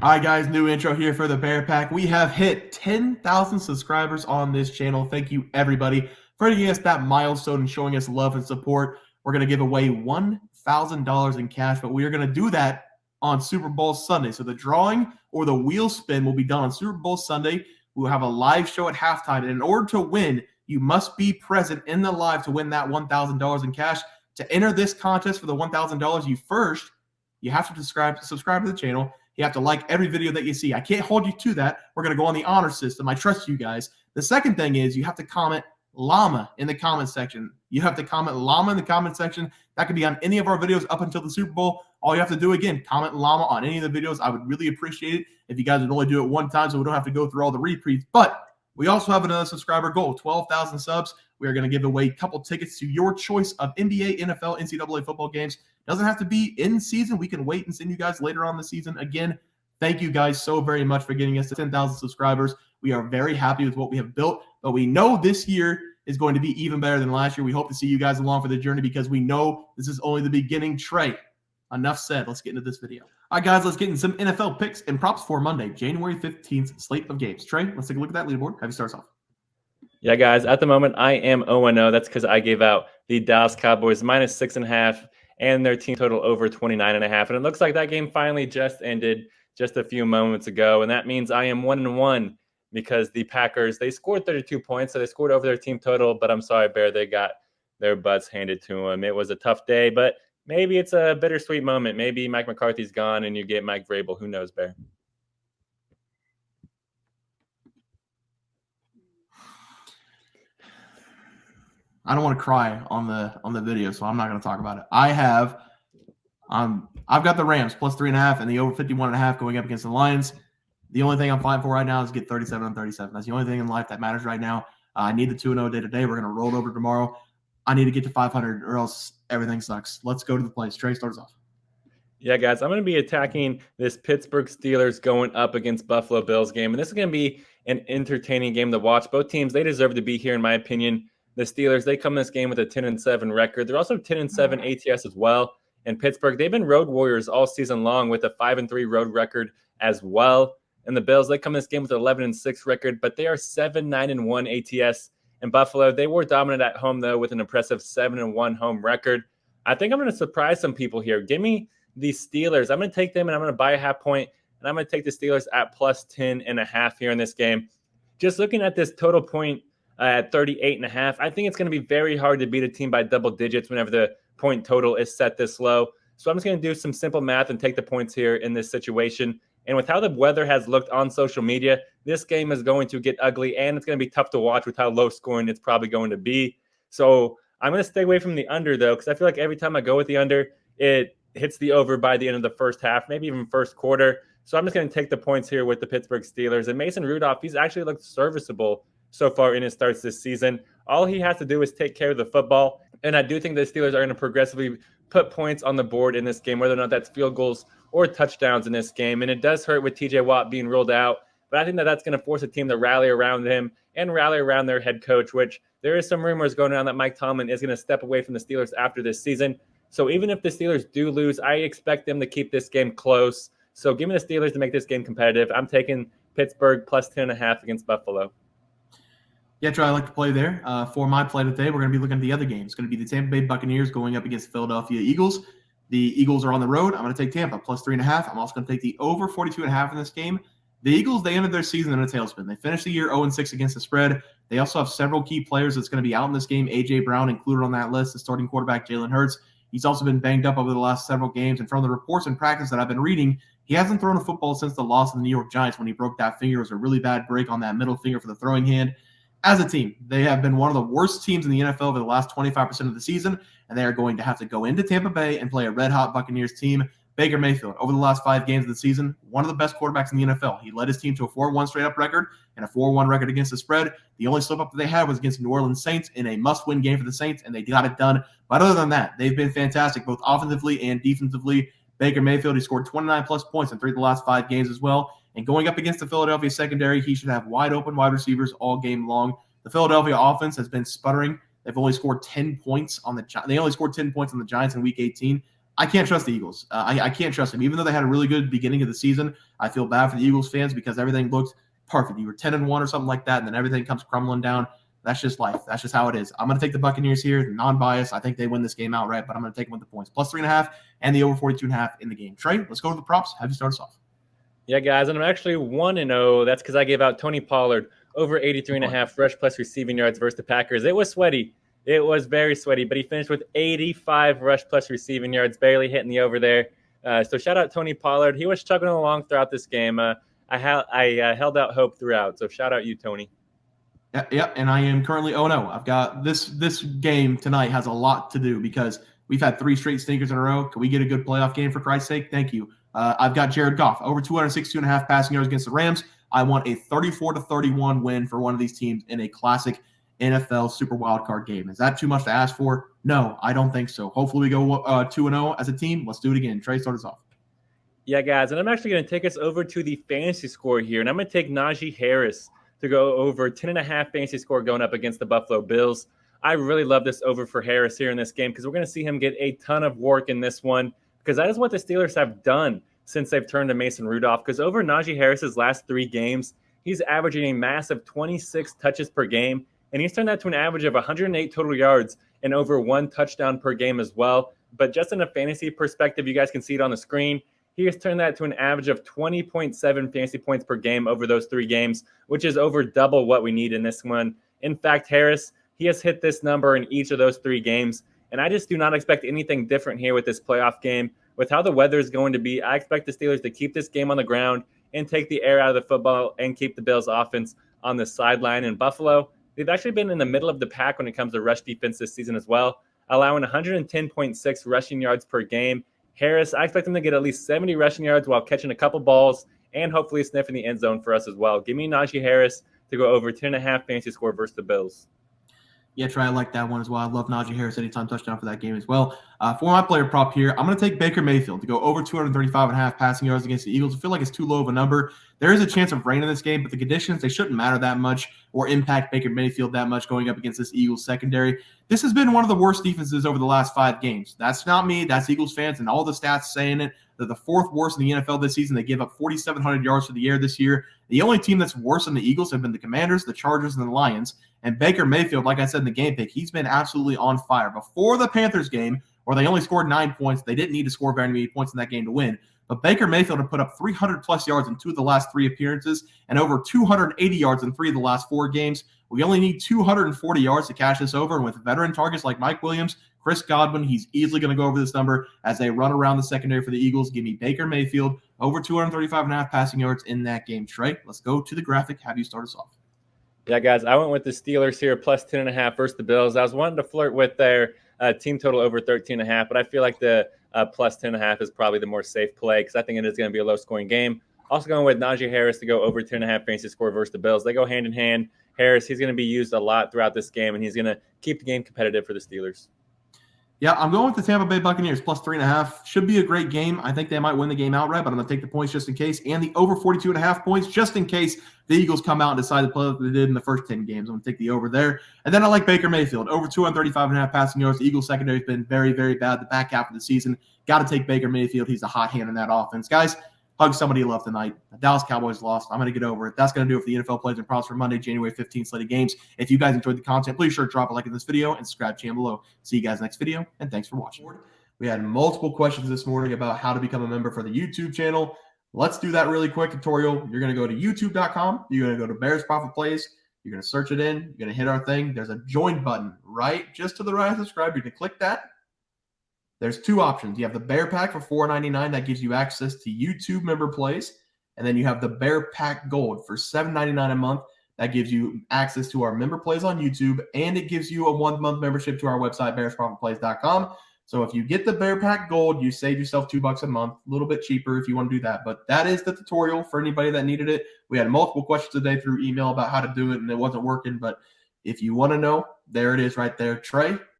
All right, guys, new intro here for the Bear Pack. We have hit 10,000 subscribers on this channel. Thank you, everybody, for giving us that milestone and showing us love and support. We're going to give away $1,000 in cash, but we are going to do that on Super Bowl Sunday. So the drawing or the wheel spin will be done on Super Bowl Sunday. We'll have a live show at halftime. And in order to win, you must be present in the live to win that $1,000 in cash. To enter this contest for the $1,000, you have to subscribe to the channel. You have to like every video that you see. I can't hold you to that. We're going to go on the honor system. I trust you guys. The second thing is you have to comment llama in the comment section. You have to comment llama in the comment section. That could be on any of our videos up until the Super Bowl. All you have to do, again, comment llama on any of the videos. I would really appreciate it if you guys would only do it one time so we don't have to go through all the repeats. But we also have another subscriber goal, 12,000 subs. We are going to give away a couple tickets to your choice of NBA, NFL, NCAA football games. Doesn't have to be in season. We can wait and send you guys later on the season. Again, thank you guys so very much for getting us to 10,000 subscribers. We are very happy with what we have built, but we know this year is going to be even better than last year. We hope to see you guys along for the journey because we know this is only the beginning. Trey, enough said. Let's get into this video. All right, guys, let's get into some NFL picks and props for Monday, January 15th slate of games. Trey, let's take a look at that leaderboard. Have you start us off? Yeah, guys, at the moment, I am 0-0. That's because I gave out the Dallas Cowboys -6.5 and their team total over 29.5. And it looks like that game finally just ended just a few moments ago. And that means I am 1-1 because the Packers, they scored 32 points. So they scored over their team total. But I'm sorry, Bear, they got their butts handed to them. It was a tough day, but maybe it's a bittersweet moment. Maybe Mike McCarthy's gone and you get Mike Vrabel. Who knows, Bear? I don't want to cry on the video, so I'm not going to talk about it. I've got the Rams +3.5 and the over 51.5 going up against the Lions. The only thing I'm fighting for right now is get 37 on 37. That's the only thing in life that matters right now. I need the 2-0 day today. We're going to roll it over tomorrow. I need to get to 500 or else everything sucks. Let's go to the plays. Trey, start us off. Yeah, guys, I'm going to be attacking this Pittsburgh Steelers going up against Buffalo Bills game. And this is going to be an entertaining game to watch. Both teams, they deserve to be here, in my opinion. The Steelers, they come in this game with a 10-7 record. They're also 10-7 ATS as well. And Pittsburgh, they've been road warriors all season long with a 5-3 road record as well. And the Bills, they come in this game with an 11-6 record, but they are 7-9-1 ATS. And Buffalo, they were dominant at home, though, with an impressive 7-1 home record. I think I'm going to surprise some people here. Give me the Steelers. I'm going to take them, and I'm going to buy a half point, and I'm going to take the Steelers at +10.5 here in this game. Just looking at this total point at 38.5, I think it's going to be very hard to beat a team by double digits whenever the point total is set this low. So I'm just going to do some simple math and take the points here in this situation. And with how the weather has looked on social media, this game is going to get ugly, and it's going to be tough to watch with how low scoring it's probably going to be. So I'm going to stay away from the under, though, because I feel like every time I go with the under, it hits the over by the end of the first half, maybe even first quarter. So I'm just going to take the points here with the Pittsburgh Steelers. And Mason Rudolph, he's actually looked serviceable so far in his starts this season. All he has to do is take care of the football. And I do think the Steelers are going to progressively put points on the board in this game, whether or not that's field goals or touchdowns in this game. And it does hurt with TJ Watt being ruled out. But I think that that's going to force a team to rally around him and rally around their head coach, which there is some rumors going around that Mike Tomlin is going to step away from the Steelers after this season. So even if the Steelers do lose, I expect them to keep this game close. So give me the Steelers to make this game competitive. I'm taking Pittsburgh +10.5 against Buffalo. Yeah, Trey, I like to play there. For my play today, we're going to be looking at the other games. It's going to be the Tampa Bay Buccaneers going up against the Philadelphia Eagles. The Eagles are on the road. I'm going to take Tampa +3.5. I'm also going to take the over 42.5 in this game. The Eagles, they ended their season in a tailspin. They finished the year 0-6 against the spread. They also have several key players that's going to be out in this game. A.J. Brown included on that list, the starting quarterback Jalen Hurts. He's also been banged up over the last several games. And from the reports and practice that I've been reading, he hasn't thrown a football since the loss of the New York Giants when he broke that finger. It was a really bad break on that middle finger for the throwing hand. As a team, they have been one of the worst teams in the NFL over the last 25% of the season, and they are going to have to go into Tampa Bay and play a red-hot Buccaneers team. Baker Mayfield, over the last 5 games of the season, one of the best quarterbacks in the NFL. He led his team to a 4-1 straight-up record and a 4-1 record against the spread. The only slip-up that they had was against New Orleans Saints in a must-win game for the Saints, and they got it done. But other than that, they've been fantastic, both offensively and defensively. Baker Mayfield, he scored 29-plus points in 3 of the last 5 games as well. And going up against the Philadelphia secondary, he should have wide-open wide receivers all game long. The Philadelphia offense has been sputtering. They've only scored 10 points on the Giants. They only scored 10 points on the Giants in Week 18. I can't trust the Eagles. I can't trust them. Even though they had a really good beginning of the season, I feel bad for the Eagles fans because everything looked perfect. You were 10-1 or something like that, and then everything comes crumbling down. That's just life. That's just how it is. I'm going to take the Buccaneers here, non-biased. I think they win this game outright, but I'm going to take them with the points. Plus 3.5 and the over 42.5 in the game. Trey, let's go to the props. Have you start us off? Yeah, guys, and I'm actually 1-0. That's because I gave out Tony Pollard over 83.5 rush plus receiving yards versus the Packers. It was sweaty. It was very sweaty, but he finished with 85 rush plus receiving yards, barely hitting the over there. So shout out Tony Pollard. He was chugging along throughout this game. I held out hope throughout. So shout out you, Tony. Yep, and I am currently 0-0. I've got this game tonight has a lot to do because we've had 3 straight stinkers in a row. Can we get a good playoff game for Christ's sake? Thank you. I've got Jared Goff over 262.5 passing yards against the Rams. I want a 34-31 win for one of these teams in a classic NFL Super Wildcard game. Is that too much to ask for? No, I don't think so. Hopefully we go 2-0 as a team. Let's do it again. Trey, start us off. Yeah, guys, and I'm actually going to take us over to the fantasy score here, and I'm going to take Najee Harris to go over 10.5 fantasy score going up against the Buffalo Bills. I really love this over for Harris here in this game because we're going to see him get a ton of work in this one because that is what the Steelers have done since they've turned to Mason Rudolph. Because over Najee Harris's last 3 games, he's averaging a massive 26 touches per game, and he's turned that to an average of 108 total yards and over 1 touchdown per game as well. But just in a fantasy perspective, you guys can see it on the screen. He has turned that to an average of 20.7 fantasy points per game over those 3 games, which is over double what we need in this one. In fact, Harris, he has hit this number in each of those 3 games, and I just do not expect anything different here with this playoff game. With how the weather is going to be, I expect the Steelers to keep this game on the ground and take the air out of the football and keep the Bills' offense on the sideline. In Buffalo, they've actually been in the middle of the pack when it comes to rush defense this season as well, allowing 110.6 rushing yards per game. Harris, I expect him to get at least 70 rushing yards while catching a couple balls and hopefully sniffing the end zone for us as well. Give me Najee Harris to go over 10.5 fantasy score versus the Bills. Yeah, Trey, I like that one as well. I love Najee Harris anytime touchdown for that game as well. For my player prop here, I'm going to take Baker Mayfield to go over 235.5 passing yards against the Eagles. I feel like it's too low of a number. There is a chance of rain in this game, but the conditions, they shouldn't matter that much or impact Baker Mayfield that much going up against this Eagles secondary. This has been one of the worst defenses over the last 5 games. That's not me. That's Eagles fans and all the stats saying it. They're the 4th worst in the NFL this season. They gave up 4,700 yards for the air this year. The only team that's worse than the Eagles have been the Commanders, the Chargers, and the Lions. And Baker Mayfield, like I said in the game pick, he's been absolutely on fire. Before the Panthers game, where they only scored 9 points, they didn't need to score very many points in that game to win. But Baker Mayfield had put up 300-plus yards in 2 of the last 3 appearances and over 280 yards in 3 of the last 4 games. We only need 240 yards to cash this over. And with veteran targets like Mike Williams, Chris Godwin, he's easily going to go over this number as they run around the secondary for the Eagles. Give me Baker Mayfield over 235.5 passing yards in that game. Trey, let's go to the graphic. Have you start us off? Yeah, guys, I went with the Steelers here, plus 10.5 versus the Bills. I was wanting to flirt with their team total over 13.5, but I feel like the plus 10.5 is probably the more safe play because I think it is going to be a low-scoring game. Also going with Najee Harris to go over 10.5 fantasy score versus the Bills. They go hand in hand. Harris, he's going to be used a lot throughout this game, and he's going to keep the game competitive for the Steelers. Yeah, I'm going with the Tampa Bay Buccaneers plus 3.5. Should be a great game. I think they might win the game outright, but I'm going to take the points just in case. And the over 42.5 points just in case the Eagles come out and decide to play like they did in the first 10 games. I'm going to take the over there. And then I like Baker Mayfield. Over 235.5 passing yards. The Eagles secondary has been very, very bad the back half of the season. Got to take Baker Mayfield. He's a hot hand in that offense. Guys, hug somebody you love tonight. The Dallas Cowboys lost. I'm going to get over it. That's going to do it for the NFL Plays and Props for Monday, January 15th slate of games. If you guys enjoyed the content, please sure to drop a like in this video and subscribe to the channel below. See you guys next video, and thanks for watching. We had multiple questions this morning about how to become a member for the YouTube channel. Let's do that really quick tutorial. You're going to go to youtube.com. You're going to go to Bears Profit Plays. You're going to search it in. You're going to hit our thing. There's a join button right just to the right of subscribe. You can click that. There's 2 options. You have the Bear Pack for $4.99. That gives you access to YouTube member plays. And then you have the Bear Pack Gold for $7.99 a month. That gives you access to our member plays on YouTube, and it gives you a 1-month membership to our website, bearsprofitplays.com. So if you get the Bear Pack Gold, you save yourself $2 a month, a little bit cheaper if you want to do that. But that is the tutorial for anybody that needed it. We had multiple questions today through email about how to do it, and it wasn't working. But if you want to know, there it is right there. Trey,